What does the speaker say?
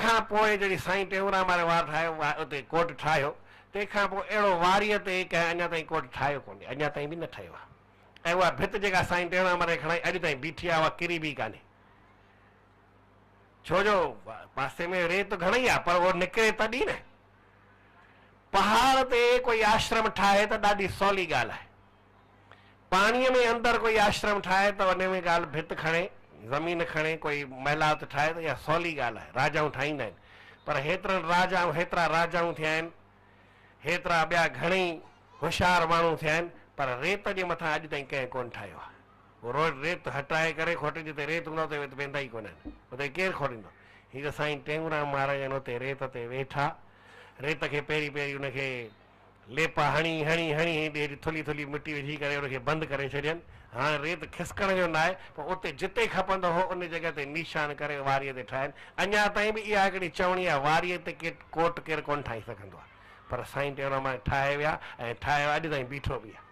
खां पोइ जॾहिं साईं टेऊंराम वारे वार ठाहियो उते कोट ठाहियो, तंहिंखां पोइ अहिड़ो वारीअ ते कंहिं अञा ताईं कोट ठाहियो कोन्हे, अञा ताईं बि न ठहियो आहे। ऐं उहा भित जेका साईं टेऊंराम वारे खणाई अॼु ताईं बीठी आहे, उहा किरी बि कान्हे। छो जो पासे में रेत घणई आहे, पर उहो निकिरे तॾहिं न। पहाड़ ते कोई आश्रम ठाहे त ॾाढी सवली ॻाल्हि आहे, पाणीअ में अंदरि कोई आश्रम ठाहे त उन में ॻाल्हि भित खणे, ज़मीन खणे, कोई महिलात ठाहे त इहा सवली ॻाल्हि आहे, राजाऊं ठाहींदा आहिनि। पर हेतिरा राजाऊं थिया आहिनि, हेतिरा ॿिया घणेई होशियार माण्हू थिया आहिनि, पर रेत जे मथां अॼु ताईं कंहिं कोन ठाहियो आहे। उहो रेत हटाए करे खोटे जिते रेत हूंदो उते वेंदा ई कोन आहिनि, उते केरु खोटींदो। हीअ त साईं टेऊंराम महाराज आहिनि, उते रेत ते वेठा, रेत खे पहिरीं पहिरीं उनखे लेपा हणी हणी हणी हेॾी थुली थुली मिटी विझी करे उनखे बंदि करे छॾियनि। हाणे रेत खिसकण जो न आहे, पर उते जिते खपंदो हो उन जॻह ते निशान करे वारीअ ते ठाहिनि। अञा ताईं बि इहा हिकिड़ी चवणी आहे, वारीअ ते कोट केरु कोन ठाहे सघंदो आहे, पर साईं टेऊंराम ठाहे विया ऐं ठाहियो, अॼु ताईं बीठो बि आहे।